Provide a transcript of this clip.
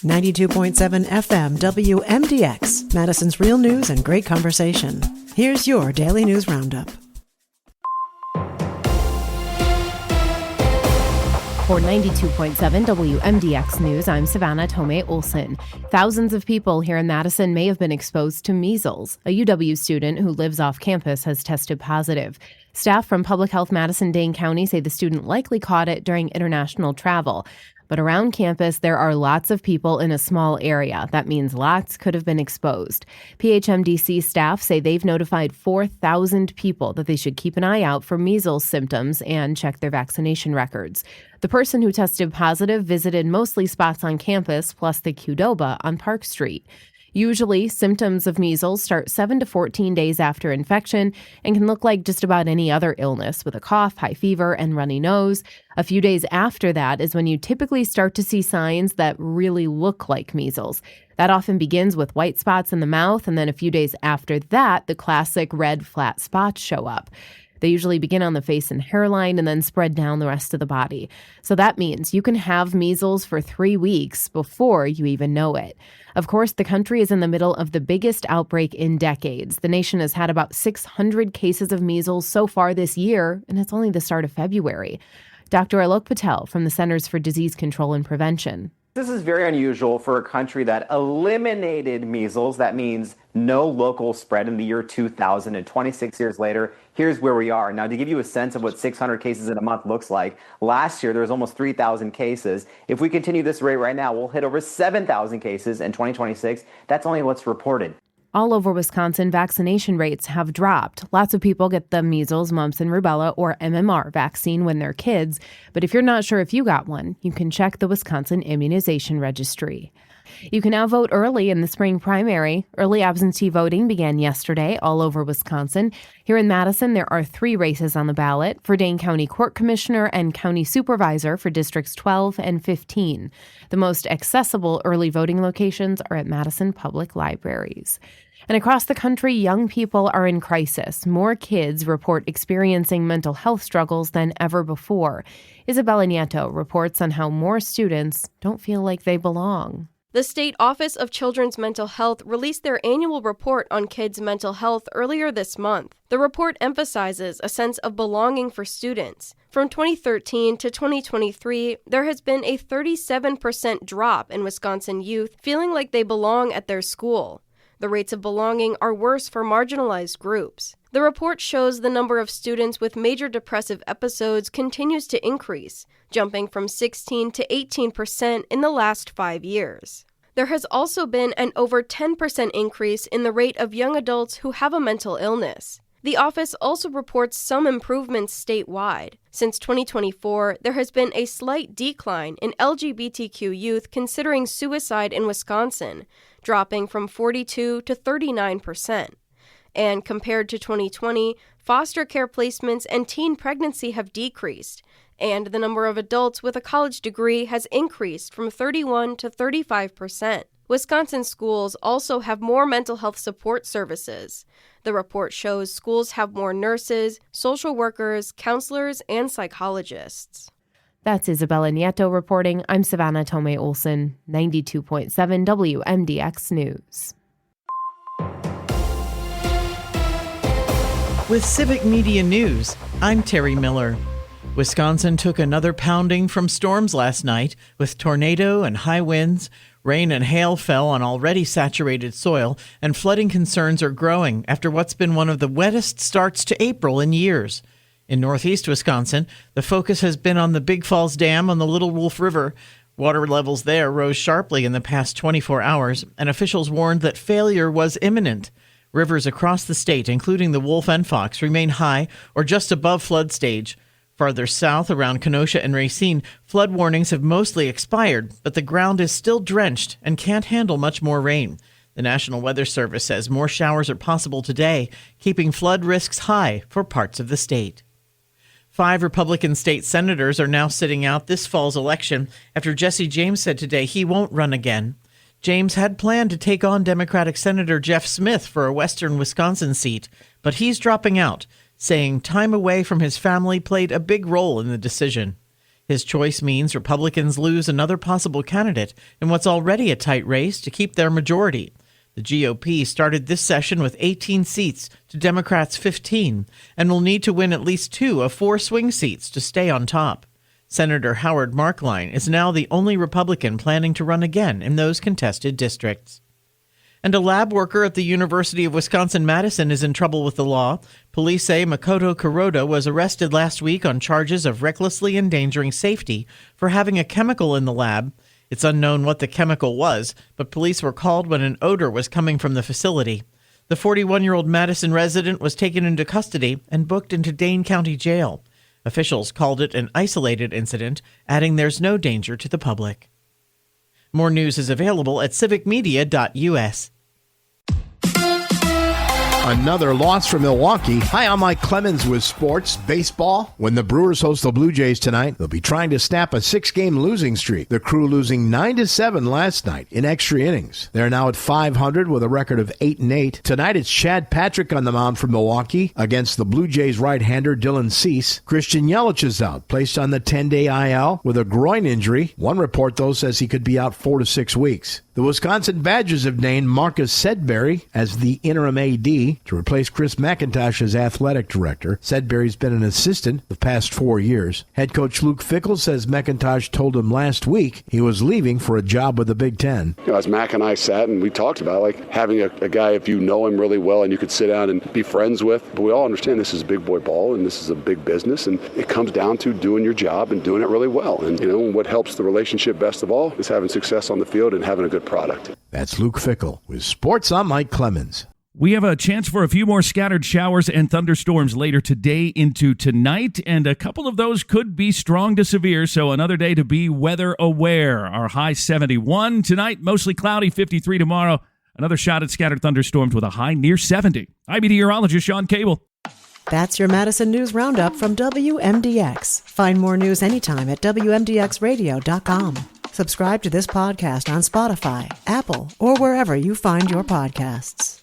92.7 FM WMDX, Madison's real news and great conversation. Here's your Daily News Roundup. For 92.7 WMDX News, I'm Savannah Tomei-Olson. Thousands of people here in Madison may have been exposed to measles. A UW student who lives off campus has tested positive. Staff from Public Health Madison-Dane County say the student likely caught it during international travel. But around campus, there are lots of people in a small area. That means lots could have been exposed. PHMDC staff say they've notified 4,000 people that they should keep an eye out for measles symptoms and check their vaccination records. The person who tested positive visited mostly spots on campus, plus the Qdoba on Park Street. Usually, symptoms of measles start 7 to 14 days after infection and can look like just about any other illness with a cough, high fever, and runny nose. A few days after that is when you typically start to see signs that really look like measles. That often begins with white spots in the mouth, and then a few days after that, the classic red flat spots show up. They usually begin on the face and hairline and then spread down the rest of the body. So that means you can have measles for 3 weeks before you even know it. Of course, the country is in the middle of the biggest outbreak in decades. The nation has had about 600 cases of measles so far this year, and it's only the start of February. Dr. Alok Patel from the Centers for Disease Control and Prevention. This is very unusual for a country that eliminated measles. That means no local spread in the year 2000. And 26 years later, here's where we are. Now, to give you a sense of what 600 cases in a month looks like, last year there was almost 3,000 cases. If we continue this rate right now, we'll hit over 7,000 cases in 2026. That's only what's reported. All over Wisconsin, vaccination rates have dropped. Lots of people get the measles, mumps, and rubella, or MMR, vaccine when they're kids. But if you're not sure if you got one, you can check the Wisconsin Immunization Registry. You can now vote early in the spring primary. Early absentee voting began yesterday all over Wisconsin. Here in Madison, there are 3 races on the ballot for Dane County Court Commissioner and County Supervisor for Districts 12 and 15. The most accessible early voting locations are at Madison Public Libraries. And across the country, young people are in crisis. More kids report experiencing mental health struggles than ever before. Isabella Nieto reports on how more students don't feel like they belong. The State Office of Children's Mental Health released their annual report on kids' mental health earlier this month. The report emphasizes a sense of belonging for students. From 2013 to 2023, there has been a 37% drop in Wisconsin youth feeling like they belong at their school. The rates of belonging are worse for marginalized groups. The report shows the number of students with major depressive episodes continues to increase, jumping from 16 to 18% in the last 5 years. There has also been an over 10% increase in the rate of young adults who have a mental illness. The office also reports some improvements statewide. Since 2024, there has been a slight decline in LGBTQ youth considering suicide in Wisconsin, dropping from 42 to 39%. And compared to 2020, foster care placements and teen pregnancy have decreased, and the number of adults with a college degree has increased from 31 to 35%. Wisconsin schools also have more mental health support services. The report shows schools have more nurses, social workers, counselors, and psychologists. That's Isabella Nieto reporting. I'm Savannah Tomei-Olson, 92.7 WMDX News. With Civic Media News, I'm Terry Miller. Wisconsin took another pounding from storms last night with tornado and high winds. Rain and hail fell on already saturated soil, and flooding concerns are growing after what's been one of the wettest starts to April in years. In northeast Wisconsin, the focus has been on the Big Falls Dam on the Little Wolf River. Water levels there rose sharply in the past 24 hours, and officials warned that failure was imminent. Rivers across the state, including the Wolf and Fox, remain high or just above flood stage. Farther south, around Kenosha and Racine, flood warnings have mostly expired, but the ground is still drenched and can't handle much more rain. The National Weather Service says more showers are possible today, keeping flood risks high for parts of the state. 5 Republican state senators are now sitting out this fall's election after Jesse James said today he won't run again. James had planned to take on Democratic Senator Jeff Smith for a western Wisconsin seat, but he's dropping out, saying time away from his family played a big role in the decision. His choice means Republicans lose another possible candidate in what's already a tight race to keep their majority. The GOP started this session with 18 seats to Democrats' 15 and will need to win at least 2 of 4 swing seats to stay on top. Senator Howard Markline is now the only Republican planning to run again in those contested districts. And a lab worker at the University of Wisconsin-Madison is in trouble with the law. Police say Makoto Kuroda was arrested last week on charges of recklessly endangering safety for having a chemical in the lab. It's unknown what the chemical was, but police were called when an odor was coming from the facility. The 41-year-old Madison resident was taken into custody and booked into Dane County Jail. Officials called it an isolated incident, adding there's no danger to the public. More news is available at civicmedia.us. Another loss for Milwaukee. Hi, I'm Mike Clemens with sports. Baseball. When the Brewers host the Blue Jays tonight, they'll be trying to snap a 6-game losing streak. The Crew losing 9-7 last night in extra innings. They're now at 500 with a record of 8-8. Tonight it's Chad Patrick on the mound for Milwaukee against the Blue Jays right-hander Dylan Cease. Christian Yelich is out, placed on the 10-day IL with a groin injury. One report, though, says he could be out 4 to 6 weeks. The Wisconsin Badgers have named Marcus Sedberry as the interim AD to replace Chris McIntosh as athletic director. Sedberry's been an assistant the past 4 years. Head coach Luke Fickell says McIntosh told him last week he was leaving for a job with the Big Ten. As Mac and I sat and we talked about having a guy, if you know him really well and you could sit down and be friends with. But we all understand this is big boy ball and this is a big business, and it comes down to doing your job and doing it really well. And what helps the relationship best of all is having success on the field and having a good product. That's Luke Fickell with Sports. I'm Mike Clemens. We have a chance for a few more scattered showers and thunderstorms later today into tonight, and a couple of those could be strong to severe, so another day to be weather aware. Our high 71 tonight, mostly cloudy, 53 tomorrow. Another shot at scattered thunderstorms with a high near 70. I'm meteorologist Sean Cable. That's your Madison News Roundup from WMDX. Find more news anytime at WMDXradio.com. Subscribe to this podcast on Spotify, Apple, or wherever you find your podcasts.